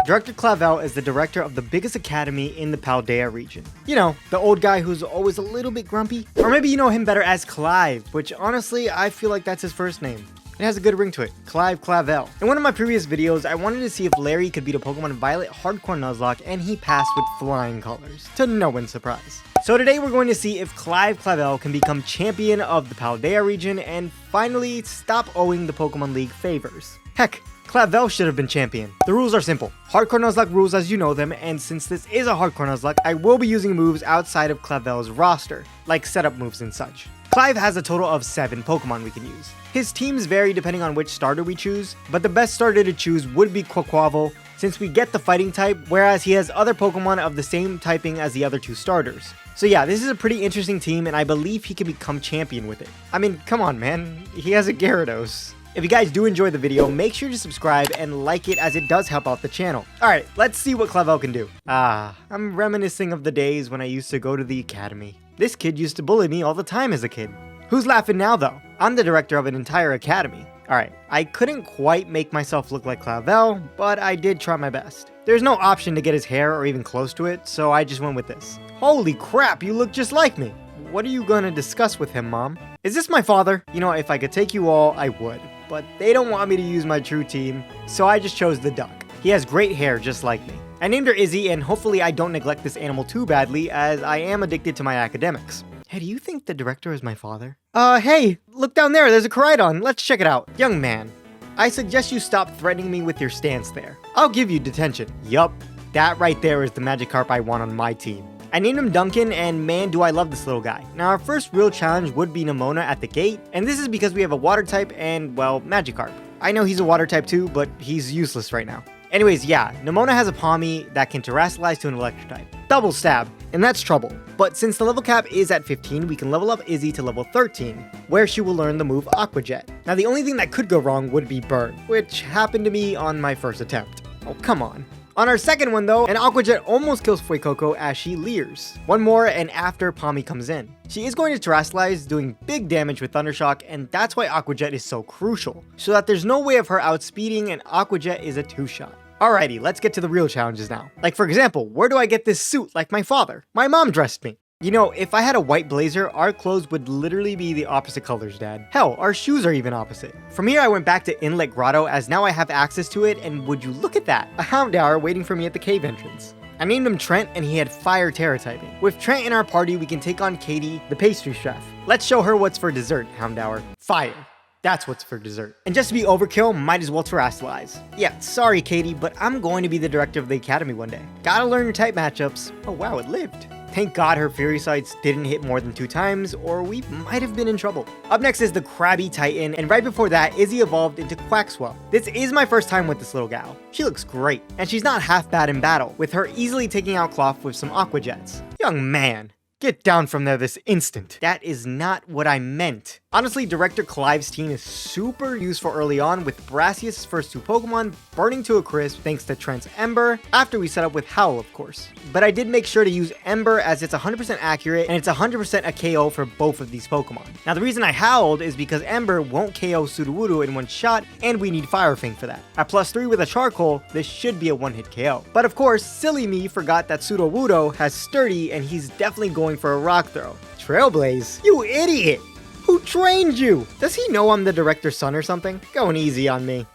Director Clavell is the director of the biggest academy in the Paldea region. You know, the old guy who's always a little bit grumpy. Or maybe you know him better as Clive, which honestly, I feel like that's his first name. It has a good ring to it, Clavell. In one of my previous videos, I wanted to see if Larry could beat a Pokemon Violet Hardcore Nuzlocke, and he passed with flying colors, to no one's surprise. So today we're going to see if Clavell can become champion of the Paldea region and finally stop owing the Pokemon League favors. Heck, Clavell should have been champion. The rules are simple. Hardcore Nuzlocke rules as you know them, and since this is a Hardcore Nuzlocke, I will be using moves outside of Clavell's roster, like setup moves and such. Clive has a total of 7 Pokemon we can use. His teams vary depending on which starter we choose, but the best starter to choose would be Clavell, since we get the fighting type, whereas he has other Pokemon of the same typing as the other 2 starters. So yeah, this is a pretty interesting team, and I believe he can become champion with it. I mean, come on man, he has a Gyarados. If you guys do enjoy the video, make sure to subscribe and like it as it does help out the channel. Alright, let's see what Clavell can do. I'm reminiscing of the days when I used to go to the academy. This kid used to bully me all the time as a kid. Who's laughing now though? I'm the director of an entire academy. Alright, I couldn't quite make myself look like Clavell, but I did try my best. There's no option to get his hair or even close to it, so I just went with this. Holy crap, you look just like me. What are you gonna discuss with him, Mom? Is this my father? You know, if I could take you all, I would. But they don't want me to use my true team, so I just chose the duck. He has great hair just like me. I named her Izzy, and hopefully I don't neglect this animal too badly, as I am addicted to my academics. Hey, do you think the director is my father? Hey, look down there, there's a Koraidon, let's check it out. Young man, I suggest you stop threatening me with your stance there. I'll give you detention. Yup, that right there is the Magikarp I want on my team. I named him Duncan, and man do I love this little guy. Now our first real challenge would be Nemona at the gate, and this is because we have a water type and, well, Magikarp. I know he's a water type too, but he's useless right now. Anyways, yeah, Nemona has a Palmy that can Terrasilize to an electric type. Double stab, and that's trouble. But since the level cap is at 15, we can level up Izzy to level 13, where she will learn the move Aqua Jet. Now the only thing that could go wrong would be Burn, which happened to me on my first attempt. Oh, come on. On our second one though, an Aqua Jet almost kills Fuecoco as she leers. One more and after Palmy comes in. She is going to Terrasilize, doing big damage with Thundershock, and that's why Aqua Jet is so crucial, so that there's no way of her outspeeding, and Aqua Jet is a 2-shot. Alrighty, let's get to the real challenges now. Like for example, where do I get this suit like my father? My mom dressed me. You know, if I had a white blazer, our clothes would literally be the opposite colors, Dad. Hell, our shoes are even opposite. From here, I went back to Inlet Grotto as now I have access to it, and would you look at that? A Houndour waiting for me at the cave entrance. I named him Trent, and he had Fire Terra typing. With Trent in our party, we can take on Katie, the pastry chef. Let's show her what's for dessert, Houndour. Fire. That's what's for dessert. And just to be overkill, might as well Terrasilize. Yeah, sorry Katie, but I'm going to be the director of the academy one day. Gotta learn your type matchups. Oh wow, it lived. Thank God her Fury Sights didn't hit more than 2 times, or we might have been in trouble. Up next is the Krabby Titan, and right before that, Izzy evolved into Quaxwell. This is my first time with this little gal. She looks great, and she's not half bad in battle, with her easily taking out Cloth with some Aqua Jets. Young man, get down from there this instant. That is not what I meant. Honestly, Director Clive's team is super useful early on, with Brassius' first 2 Pokemon burning to a crisp thanks to Trent's Ember, after we set up with Howl of course. But I did make sure to use Ember as it's 100% accurate, and it's 100% a KO for both of these Pokemon. Now the reason I howled is because Ember won't KO Sudowoodo in one shot, and we need Fire Fang for that. At +3 with a Charcoal, this should be a one-hit KO. But of course, silly me forgot that Sudowoodo has Sturdy, and he's definitely going for a Rock Throw. Trailblaze? You idiot! Who trained you? Does he know I'm the director's son or something? Going easy on me.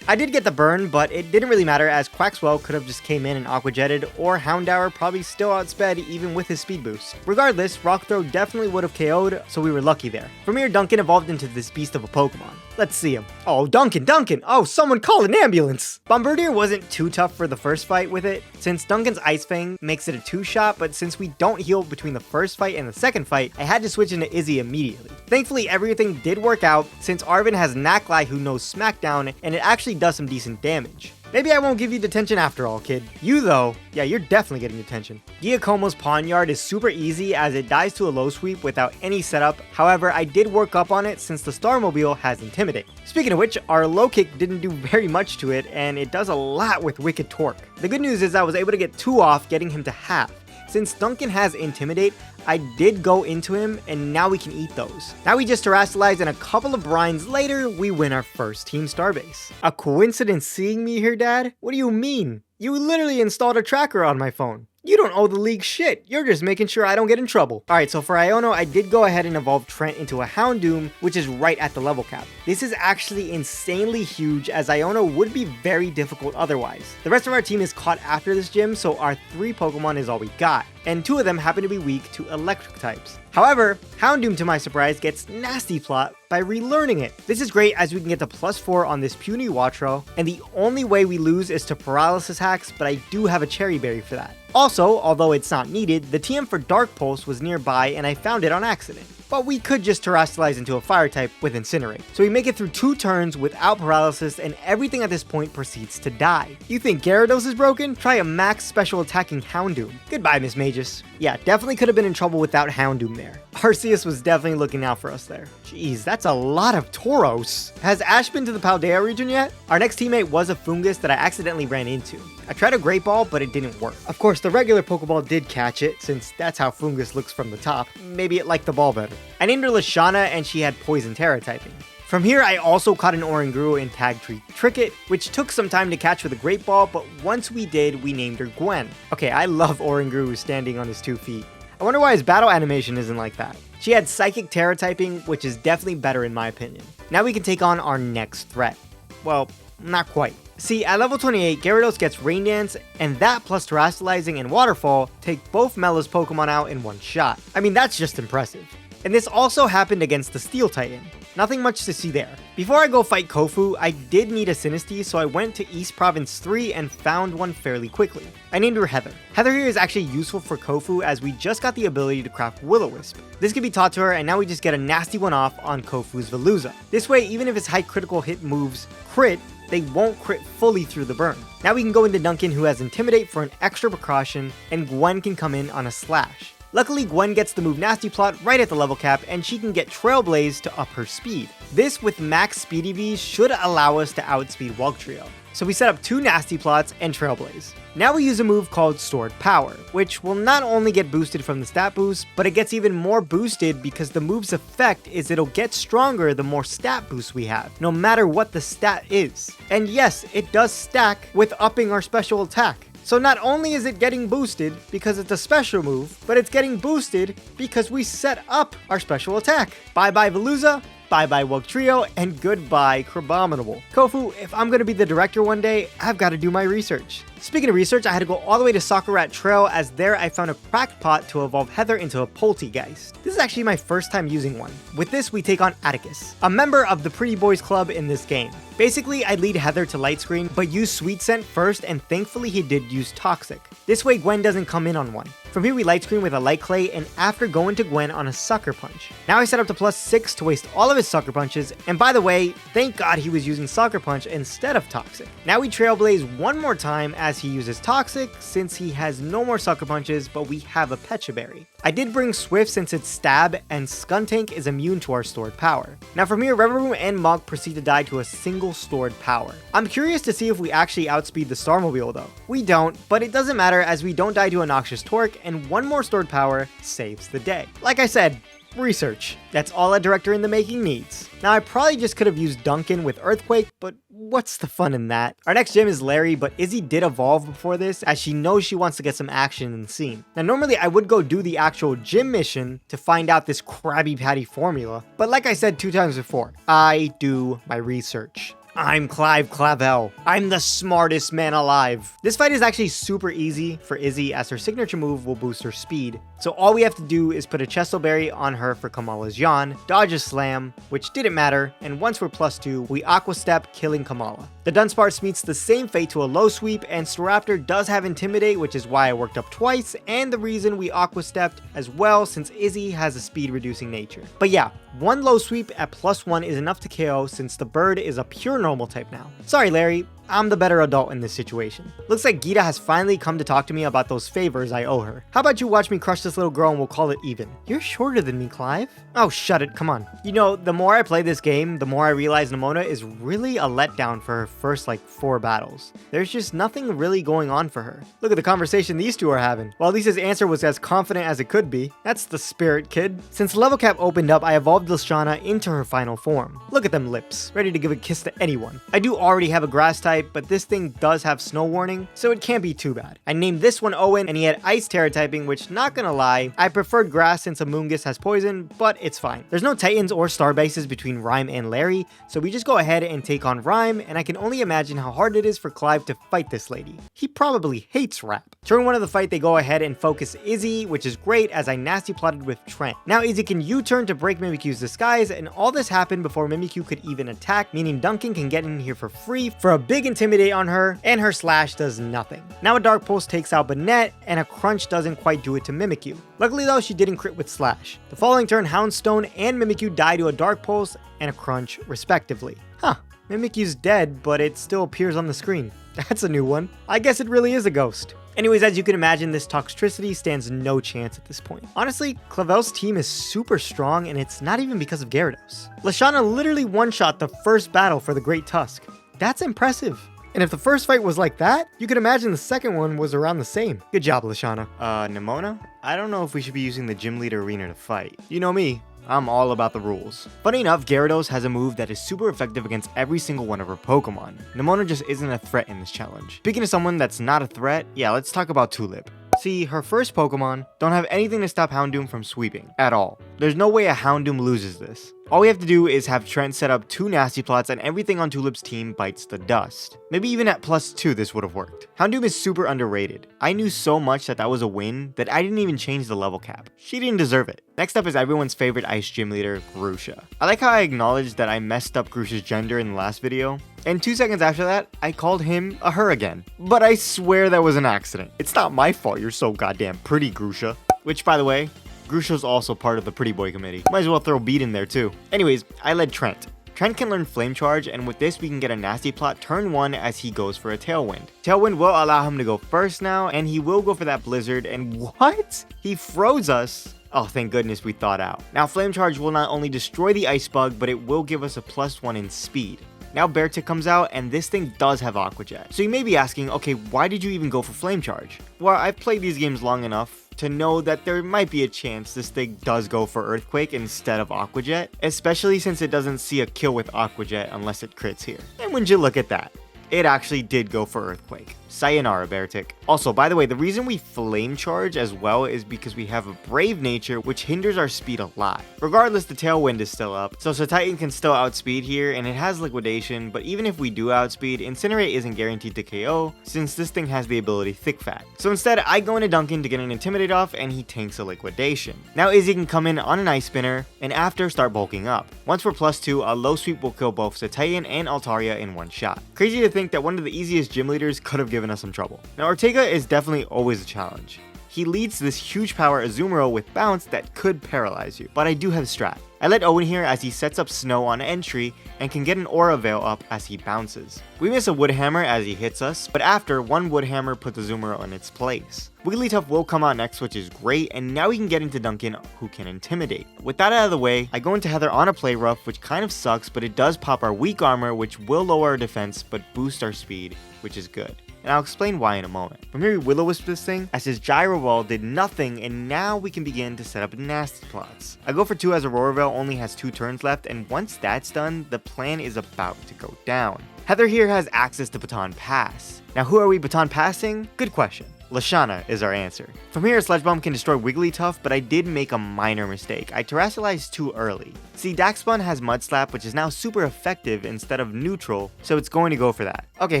I did get the burn, but it didn't really matter as Quaxwell could have just came in and Aqua Jetted, or Houndour probably still outsped even with his speed boost. Regardless, Rock Throw definitely would have KO'd, so we were lucky there. From here, Duncan evolved into this beast of a Pokemon. Let's see him. Oh, Duncan! Oh, someone call an ambulance! Bombardier wasn't too tough for the first fight with it, since Duncan's Ice Fang makes it a 2-shot, but since we don't heal between the first fight and the second fight, I had to switch into Izzy immediately. Thankfully, everything did work out, since Arvin has Nacli who knows Smackdown, and it actually does some decent damage. Maybe I won't give you detention after all, kid. You though, yeah, you're definitely getting detention. Giacomo's Pawnyard is super easy as it dies to a low sweep without any setup. However, I did work up on it since the Starmobile has Intimidate. Speaking of which, our low kick didn't do very much to it, and it does a lot with Wicked Torque. The good news is I was able to get 2 off, getting him to half. Since Duncan has Intimidate, I did go into him, and now we can eat those. Now we just terastallize, and a couple of brines later, we win our first Team Starbase. A coincidence seeing me here, Dad? What do you mean? You literally installed a tracker on my phone. You don't owe the league shit. You're just making sure I don't get in trouble. Alright, so for Iono, I did go ahead and evolve Trent into a Houndoom, which is right at the level cap. This is actually insanely huge, as Iono would be very difficult otherwise. The rest of our team is caught after this gym, so our 3 Pokemon is all we got, and 2 of them happen to be weak to electric types. However, Houndoom, to my surprise, gets Nasty Plot by relearning it. This is great as we can get to +4 on this puny Watro, and the only way we lose is to Paralysis Hacks, but I do have a Cherry Berry for that. Also, although it's not needed, the TM for Dark Pulse was nearby and I found it on accident. But we could just terastallize into a fire type with Incinerate. So we make it through 2 turns without paralysis, and everything at this point proceeds to die. You think Gyarados is broken? Try a max special attacking Houndoom. Goodbye, Miss Magus. Yeah, definitely could have been in trouble without Houndoom there. Arceus was definitely looking out for us there. Jeez, that's a lot of Tauros. Has Ash been to the Paldea region yet? Our next teammate was a Fungus that I accidentally ran into. I tried a Great Ball, but it didn't work. Of course, the regular Pokeball did catch it, since that's how Fungus looks from the top. Maybe it liked the ball better. I named her Lashana, and she had Poison Terra typing. From here, I also caught an Oranguru and Tag Tree Tricket, which took some time to catch with a Great Ball, but once we did, we named her Gwen. Okay, I love Oranguru standing on his 2 feet. I wonder why his battle animation isn't like that. She had Psychic Terra typing, which is definitely better in my opinion. Now we can take on our next threat. Well, not quite. See, at level 28, Gyarados gets Rain Dance, and that plus Terastallizing and Waterfall take both Mela's Pokemon out in one shot. I mean, that's just impressive. And this also happened against the Steel Titan. Nothing much to see there. Before I go fight Kofu, I did need a Sinistea, so I went to East Province 3 and found one fairly quickly. I named her Heather. Heather here is actually useful for Kofu, as we just got the ability to craft Will-O-Wisp. This can be taught to her, and now we just get a nasty one off on Kofu's Veluza. This way, even if its high critical hit moves crit, they won't crit fully through the burn. Now we can go into Duncan, who has Intimidate for an extra precaution, and Gwen can come in on a Slash. Luckily, Gwen gets the move Nasty Plot right at the level cap, and she can get Trailblaze to up her speed. This, with max speed EVs, should allow us to outspeed Wugtrio. So we set up 2 Nasty Plots and Trailblaze. Now we use a move called Stored Power, which will not only get boosted from the stat boost, but it gets even more boosted because the move's effect is it'll get stronger the more stat boosts we have, no matter what the stat is. And yes, it does stack with upping our special attack. So not only is it getting boosted because it's a special move, but it's getting boosted because we set up our special attack. Bye bye Veluza, bye bye Wugtrio, and goodbye Crabominable. Kofu, if I'm gonna be the director one day, I've gotta do my research. Speaking of research, I had to go all the way to Sakura Trail, as there I found a cracked pot to evolve Heather into a Poltegeist. This is actually my first time using one. With this, we take on Atticus, a member of the Pretty Boys Club in this game. Basically, I'd lead Heather to Light Screen, but use Sweet Scent first, and thankfully he did use Toxic. This way Gwen doesn't come in on one. From here we Light Screen with a Light Clay, and after going to Gwen on a Sucker Punch. Now I set up to +6 to waste all of his Sucker Punches, and by the way, thank God he was using Sucker Punch instead of Toxic. Now we Trailblaze one more time as he uses Toxic, since he has no more Sucker Punches, but we have a Pecha Berry. I did bring Swift since it's Stab, and Skuntank is immune to our Stored Power. Now from here, Reverum and Mog proceed to die to a single Stored Power. I'm curious to see if we actually outspeed the Starmobile though. We don't, but it doesn't matter as we don't die to a Noxious Torque, and one more Stored Power saves the day. Like I said, research. That's all a director in the making needs. Now I probably just could have used Duncan with Earthquake, but what's the fun in that? Our next gym is Larry, but Izzy did evolve before this, as she knows she wants to get some action in the scene. Now normally I would go do the actual gym mission to find out this Krabby Patty formula, but like I said 2 times before, I do my research. I'm Clavell. I'm the smartest man alive. This fight is actually super easy for Izzy, as her signature move will boost her speed. So all we have to do is put a Chesto Berry on her for Kamala's Yawn, dodge a Slam, which didn't matter, and once we're +2, we Aqua Step, killing Kamala. The Dunsparce meets the same fate to a low sweep, and Staraptor does have Intimidate, which is why I worked up twice, and the reason we Aqua Stepped as well, since Izzy has a speed reducing nature. But yeah, one low sweep at +1 is enough to KO, since the bird is a pure normal type now. Sorry Larry, I'm the better adult in this situation. Looks like Gita has finally come to talk to me about those favors I owe her. How about you watch me crush this little girl and we'll call it even? You're shorter than me, Clive. Oh, shut it, come on. You know, the more I play this game, the more I realize Nemona is really a letdown for her first like 4 battles. There's just nothing really going on for her. Look at the conversation these two are having. Well, at least his answer was as confident as it could be. That's the spirit, kid. Since level cap opened up, I evolved Lashana into her final form. Look at them lips, ready to give a kiss to anyone. I do already have a grass type, but this thing does have snow warning, so it can't be too bad. I named this one Owen, and he had ice terra typing, which, not gonna lie, I preferred grass since Amoonguss has poison, but it's fine. There's no Titans or star bases between Rhyme and Larry, so we just go ahead and take on Rhyme, and I can only imagine how hard it is for Clive to fight this lady. He probably hates rap. Turn 1 of the fight, they go ahead and focus Izzy, which is great as I nasty plotted with Trent. Now Izzy can U-turn to break Mimikyu's disguise, and all this happened before Mimikyu could even attack, meaning Duncan can get in here for free for a big intimidate on her, and her slash does nothing. Now a Dark Pulse takes out Banette, and a Crunch doesn't quite do it to Mimikyu. Luckily though, she didn't crit with slash. The following turn, Houndstone and Mimikyu die to a Dark Pulse and a Crunch respectively. Huh, Mimikyu's dead, but it still appears on the screen. That's a new one. I guess it really is a ghost. Anyways, as you can imagine, this Toxtricity stands no chance at this point. Honestly, Clavell's team is super strong, and it's not even because of Gyarados. Lashana literally one-shot the first battle for the Great Tusk. That's impressive. And if the first fight was like that, you could imagine the second one was around the same. Good job, Lashana. Nemona? I don't know if we should be using the Gym Leader Arena to fight. You know me. I'm all about the rules. Funny enough, Gyarados has a move that is super effective against every single one of her Pokemon. Nemona just isn't a threat in this challenge. Speaking of someone that's not a threat, yeah, let's talk about Tulip. See, her first Pokemon don't have anything to stop Houndoom from sweeping, at all. There's no way a Houndoom loses this. All we have to do is have Trent set up 2 nasty plots and everything on Tulip's team bites the dust. Maybe even at +2 this would have worked. Houndoom is super underrated. I knew so much that was a win that I didn't even change the level cap. She didn't deserve it. Next up is everyone's favorite ice gym leader, Grusha. I like how I acknowledged that I messed up Grusha's gender in the last video, and 2 seconds after that, I called him a her again. But I swear that was an accident. It's not my fault you're so goddamn pretty, Grusha. Which, by the way, Grusha's also part of the pretty boy committee. Might as well throw Beat in there too. Anyways, I led Trent. Trent can learn Flame Charge, and with this we can get a nasty plot turn 1 as he goes for a Tailwind. Tailwind will allow him to go first now, and he will go for that Blizzard, and what? He froze us? Oh, thank goodness we thought out. Now Flame Charge will not only destroy the Ice Bug, but it will give us a +1 in speed. Now Beartic comes out, and this thing does have Aqua Jet. So you may be asking, okay, why did you even go for Flame Charge? Well, I've played these games long enough to know that there might be a chance this thing does go for Earthquake instead of Aqua Jet, especially since it doesn't see a kill with Aqua Jet unless it crits here. And when you look at that, it actually did go for Earthquake. Sayonara, Beartic. Also, by the way, the reason we Flame Charge as well is because we have a Brave Nature, which hinders our speed a lot. Regardless, the Tailwind is still up, so Titan can still outspeed here, and it has Liquidation, but even if we do outspeed, Incinerate isn't guaranteed to KO, since this thing has the ability Thick Fat. So instead, I go into Duncan to get an Intimidate off, and he tanks a Liquidation. Now Izzy can come in on an Ice Spinner, and after start bulking up. Once we're +2, a Low Sweep will kill both Titan and Altaria in one shot. Crazy to think that one of the easiest gym leaders could have given us some trouble. Now Ortega is definitely always a challenge. He leads this huge power Azumarill with bounce that could paralyze you, but I do have strat. I let Owen here as he sets up Snow on entry and can get an Aura Veil up as he bounces. We miss a Wood Hammer as he hits us, but after, one Wood Hammer puts Azumarill in its place. Wigglytuff will come out next, which is great, and now we can get into Duncan, who can Intimidate. With that out of the way, I go into Heather on a Play Rough, which kind of sucks, but it does pop our weak armor, which will lower our defense, but boost our speed, which is good. And I'll explain why in a moment. From here we Will-O-Wisp this thing, as his Gyro Ball did nothing, and now we can begin to set up nasty plots. I go for 2 as Aurora Veil only has 2 turns left, and once that's done, the plan is about to go down. Heather here has access to Baton Pass. Now who are we Baton Passing? Good question. Lashana is our answer. From here, Sludge Bomb can destroy Wigglytuff, but I did make a minor mistake. I Terrestrialized too early. See, Daxpun has Mud Slap, which is now super effective instead of neutral, so it's going to go for that. Okay,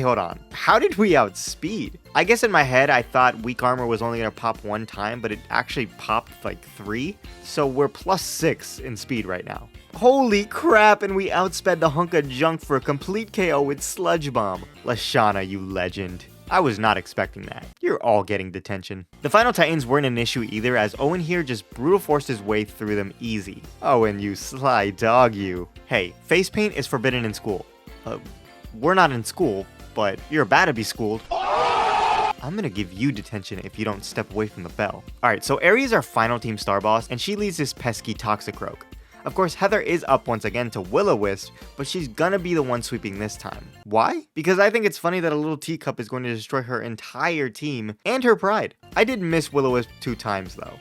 hold on. How did we outspeed? I guess in my head, I thought weak armor was only going to pop 1 time, but it actually popped like 3, so we're +6 in speed right now. Holy crap, and we outsped the hunk of junk for a complete KO with Sludge Bomb. Lashana, you legend. I was not expecting that. You're all getting detention. The final Titans weren't an issue either, as Owen here just brute forced his way through them easy. Owen, you sly dog, you. Hey, face paint is forbidden in school. We're not in school, but you're about to be schooled. I'm gonna give you detention if you don't step away from the bell. Alright, so Aerie is our final team star boss, and she leads this pesky Toxicroak. Of course, Heather is up once again to Will-O-Wisp, but she's gonna be the one sweeping this time. Why? Because I think it's funny that a little teacup is going to destroy her entire team and her pride. I did miss Will-O-Wisp 2 times though.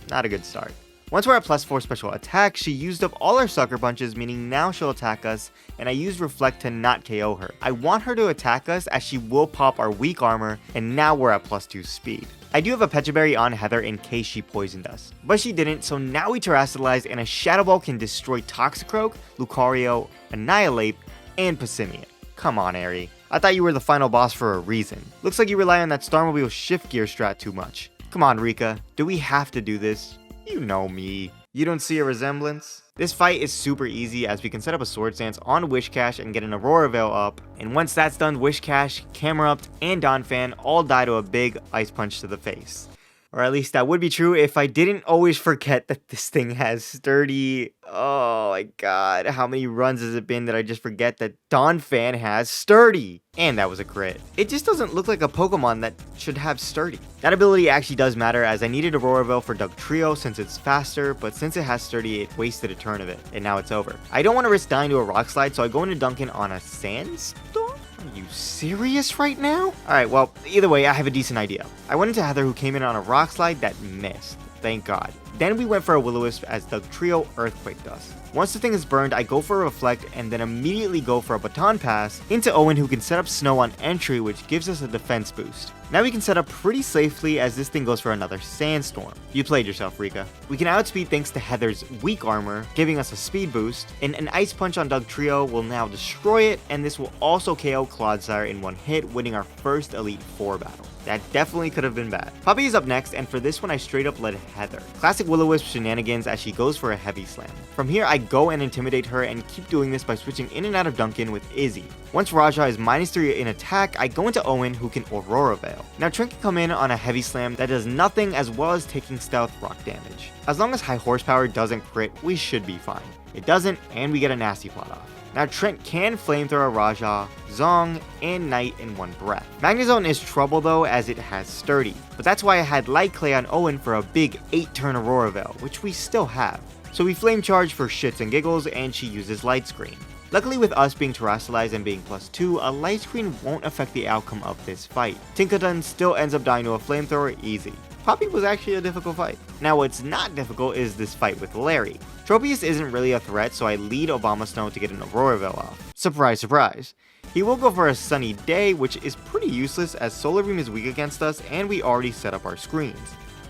Not a good start. Once we're at +4 special attack, she used up all her sucker punches, meaning now she'll attack us, and I used Reflect to not KO her. I want her to attack us as she will pop our weak armor, and now we're at +2 speed. I do have a Pecha Berry on Heather in case she poisoned us, but she didn't, so now we Terrastalize and a Shadow Ball can destroy Toxicroak, Lucario, Annihilate, and Passimian. Come on, Aerie. I thought you were the final boss for a reason. Looks like you rely on that Starmobile shift gear strat too much. Come on, Rika, do we have to do this? You know me. You don't see a resemblance? This fight is super easy as we can set up a Swords Dance on Wishcash and get an Aurora Veil up, and once that's done, Wishcash, Camerupt, and Donphan all die to a big Ice Punch to the face. Or at least that would be true if I didn't always forget that this thing has sturdy. Oh my god, how many runs has it been that I just forget that Donphan has sturdy? And that was a crit. It just doesn't look like a Pokemon that should have sturdy. That ability actually does matter as I needed Aurora Veil for Dugtrio since it's faster, but since it has sturdy, it wasted a turn of it, and now it's over. I don't want to risk dying to a Rock Slide, so I go into Duncan on a Sandstorm? Are you serious right now? Alright, well, either way, I have a decent idea. I went into Heather who came in on a Rock Slide that missed. Thank God. Then we went for a Will-O-Wisp as Dugtrio Earthquaked us. Once the thing is burned, I go for a Reflect and then immediately go for a Baton Pass into Owen who can set up Snow on entry, which gives us a defense boost. Now we can set up pretty safely as this thing goes for another Sandstorm. You played yourself, Rika. We can outspeed thanks to Heather's weak armor, giving us a speed boost, and an Ice Punch on Dugtrio will now destroy it, and this will also KO Clodsire in one hit, winning our first Elite Four battle. That definitely could have been bad. Poppy is up next, and for this one I straight up led Heather. Classic Will-O-Wisp shenanigans as she goes for a Heavy Slam. From here I go and intimidate her and keep doing this by switching in and out of Duncan with Izzy. Once Raja is -3 in attack, I go into Owen who can Aurora Veil. Now Trent can come in on a Heavy Slam that does nothing as well as taking stealth rock damage. As long as high horsepower doesn't crit, we should be fine. It doesn't, and we get a nasty plot off. Now Trent can Flamethrower Raja, Zong, and Knight in one breath. Magnezone is trouble though as it has sturdy, but that's why I had Light Clay on Owen for a big 8-turn Aurora Veil, which we still have. So we Flame Charge for shits and giggles and she uses Light Screen. Luckily with us being Terrastalized and being +2, a Light Screen won't affect the outcome of this fight. Tinkaton still ends up dying to a Flamethrower easy. Poppy was actually a difficult fight. Now what's not difficult is this fight with Larry. Tropius isn't really a threat, so I lead Obama-Snow to get an Aurora Veil off. Surprise, surprise. He will go for a Sunny Day, which is pretty useless as Solar Beam is weak against us and we already set up our screens.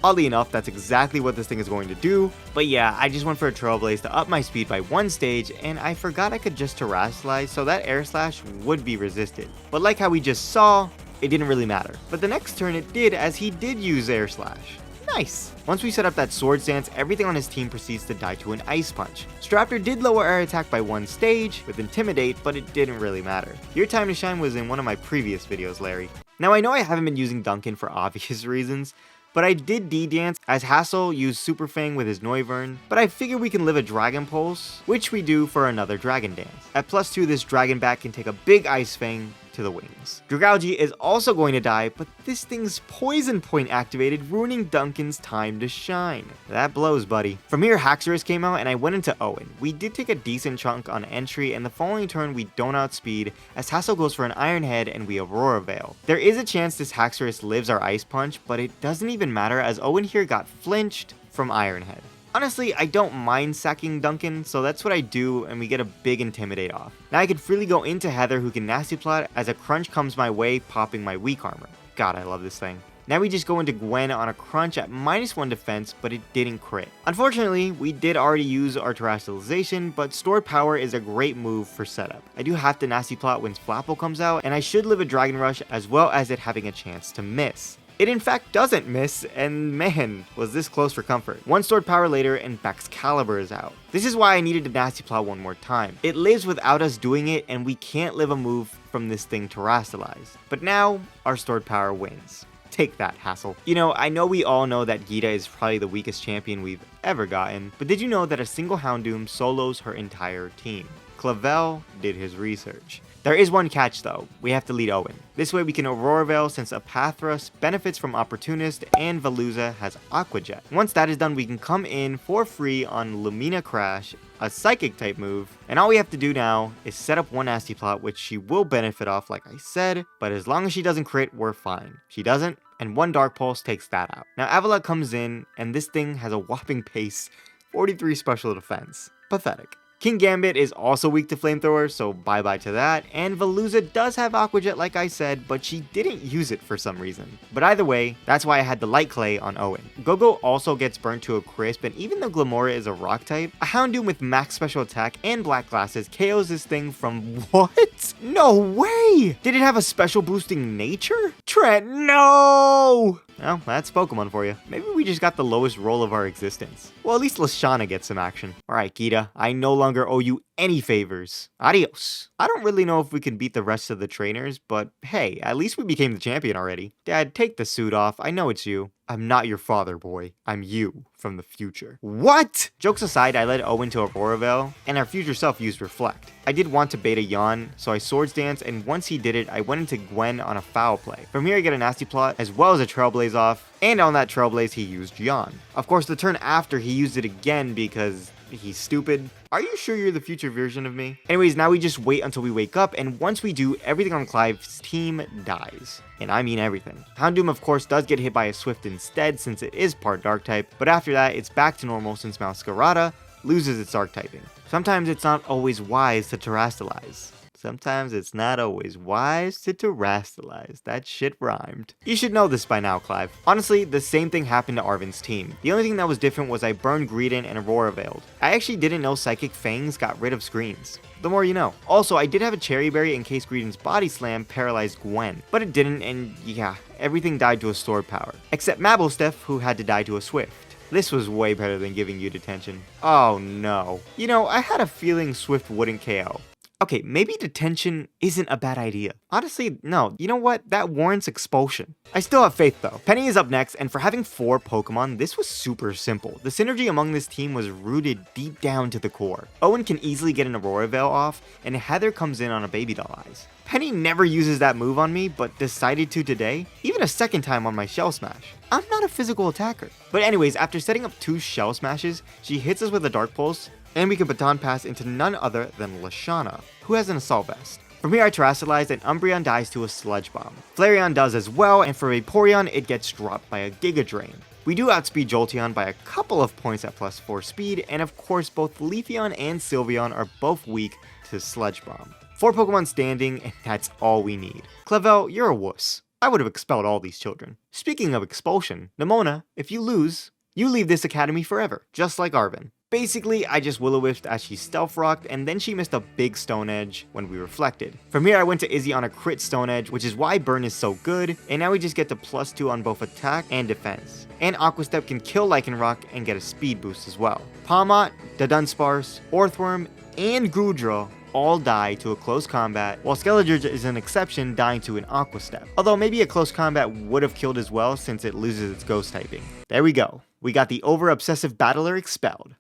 Oddly enough, that's exactly what this thing is going to do, but yeah, I just went for a Trailblaze to up my speed by 1 stage, and I forgot I could just Terrastalize so that Air Slash would be resisted. But like how we just saw, it didn't really matter. But the next turn it did, as he did use Air Slash. Nice! Once we set up that Swords Dance, everything on his team proceeds to die to an Ice Punch. Staraptor did lower our attack by 1 stage with Intimidate, but it didn't really matter. Your time to shine was in one of my previous videos, Larry. Now I know I haven't been using Duncan for obvious reasons, but I did D-Dance as Hassel used Super Fang with his Noivern, but I figure we can live a Dragon Pulse, which we do for another Dragon Dance. At +2, this Dragon Bat can take a big Ice Fang to the wings. Dragalge is also going to die, but this thing's Poison Point activated, ruining Duncan's time to shine. That blows, buddy. From here, Haxorus came out and I went into Owen. We did take a decent chunk on entry, and the following turn we don't outspeed as Hassel goes for an Iron Head and we Aurora Veil. There is a chance this Haxorus lives our Ice Punch, but it doesn't even matter as Owen here got flinched from Iron Head. Honestly, I don't mind sacking Duncan, so that's what I do, and we get a big Intimidate off. Now I can freely go into Heather who can Nasty Plot as a Crunch comes my way, popping my weak armor. God, I love this thing. Now we just go into Gwen on a Crunch at -1 defense, but it didn't crit. Unfortunately, we did already use our Terrastalization, but Stored Power is a great move for setup. I do have to Nasty Plot when Flapple comes out, and I should live a Dragon Rush as well as it having a chance to miss. It in fact doesn't miss, and man, was this close for comfort. 1 Stored Power later and Baxcalibur is out. This is why I needed to Nasty Plot one more time. It lives without us doing it, and we can't live a move from this thing Terrastalized. But now, our Stored Power wins. Take that, Hassel. You know, I know we all know that Geeta is probably the weakest champion we've ever gotten, but did you know that a single Houndoom solos her entire team? Clavell did his research. There is one catch though, we have to lead Owen. This way we can Aurora Veil since Apathras benefits from Opportunist and Veluza has Aqua Jet. Once that is done, we can come in for free on Lumina Crash, a Psychic type move, and all we have to do now is set up one Nasty Plot, which she will benefit off like I said, but as long as she doesn't crit, we're fine. She doesn't, and one Dark Pulse takes that out. Now Avila comes in, and this thing has a whopping pace, 43 special defense. Pathetic. King Gambit is also weak to Flamethrower, so bye-bye to that, and Veluza does have Aqua Jet like I said, but she didn't use it for some reason. But either way, that's why I had the Light Clay on Owen. Gogo also gets burnt to a crisp, and even though Glamora is a rock type, a Houndoom with max special attack and black glasses KOs this thing from what? No way! Did it have a special boosting nature? Trent, no! Well, that's Pokemon for you. Maybe we just got the lowest roll of our existence. Well, at least Lashana gets some action. Alright, Gita, I no longer owe you any favors. Adios. I don't really know if we can beat the rest of the trainers, but hey, at least we became the champion already. Dad, take the suit off. I know it's you. I'm not your father, boy. I'm you from the future. What? Jokes aside, I led Owen to Aurora Veil, and our future self used Reflect. I did want to beta Yawn, so I Swords Dance, and once he did it, I went into Gwen on a Foul Play. From here I get a Nasty Plot, as well as a Trailblaze off, and on that Trailblaze he used Yawn. Of course, the turn after he used it again because he's stupid. Are you sure you're the future version of me? Anyways, now we just wait until we wake up, and once we do, everything on Clive's team dies. And I mean everything. Houndoom of course does get hit by a Swift instead since it is part Dark type, but after that it's back to normal since Masquerada loses its Dark typing. Sometimes it's not always wise to Terrastalize. Sometimes it's not always wise to Terrastalize. That shit rhymed. You should know this by now, Clive. Honestly, the same thing happened to Arvin's team. The only thing that was different was I burned Greedent and Aurora Veiled. I actually didn't know Psychic Fangs got rid of screens. The more you know. Also, I did have a Cherry Berry in case Greedent's Body Slam paralyzed Gwen, but it didn't, and yeah, everything died to a Sword Power. Except Mabelsteph, who had to die to a Swift. This was way better than giving you detention. Oh no. You know, I had a feeling Swift wouldn't KO. Okay, maybe detention isn't a bad idea. Honestly, no. You know what? That warrants expulsion. I still have faith though. Penny is up next, and for having 4 Pokemon, this was super simple. The synergy among this team was rooted deep down to the core. Owen can easily get an Aurora Veil off, and Heather comes in on a Baby Doll Eyes. Penny never uses that move on me, but decided to today, even a second time on my Shell Smash. I'm not a physical attacker. But anyways, after setting up 2 Shell Smashes, she hits us with a Dark Pulse, and we can Baton Pass into none other than Lashana, who has an Assault Vest. From here I Terrastalize and Umbreon dies to a Sludge Bomb. Flareon does as well, and for Vaporeon it gets dropped by a Giga Drain. We do outspeed Jolteon by a couple of points at +4 speed, and of course both Leafeon and Sylveon are both weak to Sludge Bomb. 4 Pokemon standing, and that's all we need. Clavell, you're a wuss. I would have expelled all these children. Speaking of expulsion, Nemona, if you lose, you leave this academy forever, just like Arvin. Basically, I just Will-O-Wished as she Stealth Rocked, and then she missed a big Stone Edge when we reflected. From here I went to Izzy on a crit Stone Edge, which is why Burn is so good, and now we just get to +2 on both attack and defense. And Aqua Step can kill Lycanroc and get a speed boost as well. Palmot, the Dunsparce, Orthworm, and Goodra all die to a close combat, while Skeledirge is an exception, dying to an Aqua Step. Although maybe a close combat would have killed as well since it loses its ghost typing. There we go. We got the over-obsessive battler expelled.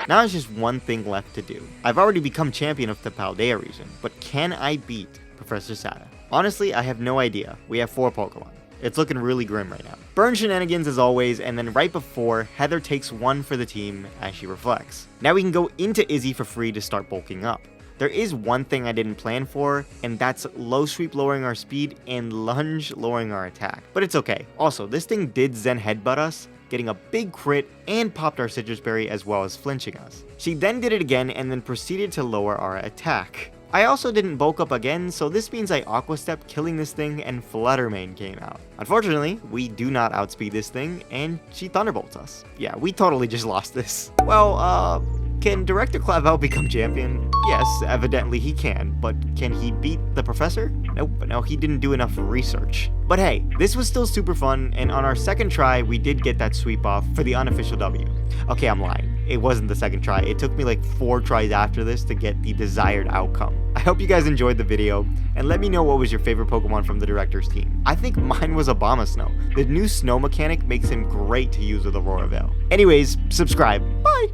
Now there's just one thing left to do. I've already become champion of the Paldea region, but can I beat Professor Sada? Honestly, I have no idea. We have 4 Pokemon. It's looking really grim right now. Burn shenanigans as always, and then right before, Heather takes 1 for the team as she reflects. Now we can go into Izzy for free to start bulking up. There is one thing I didn't plan for, and that's Low Sweep lowering our speed and Lunge lowering our attack. But it's okay. Also, this thing did Zen Headbutt us, getting a big crit and popped our Citrus Berry as well as flinching us. She then did it again and then proceeded to lower our attack. I also didn't bulk up again, so this means I Aqua Step killing this thing and Flutter Mane came out. Unfortunately, we do not outspeed this thing and she Thunderbolts us. Yeah, we totally just lost this. Well, can Director Clavell become champion? Yes, evidently he can, but can he beat the professor? Nope, no, he didn't do enough research. But hey, this was still super fun, and on our second try, we did get that sweep off for the unofficial W. Okay, I'm lying. It wasn't the second try. It took me like 4 tries after this to get the desired outcome. I hope you guys enjoyed the video, and let me know what was your favorite Pokemon from the director's team. I think mine was Abomasnow. The new snow mechanic makes him great to use with Aurora Veil. Anyways, subscribe. Bye!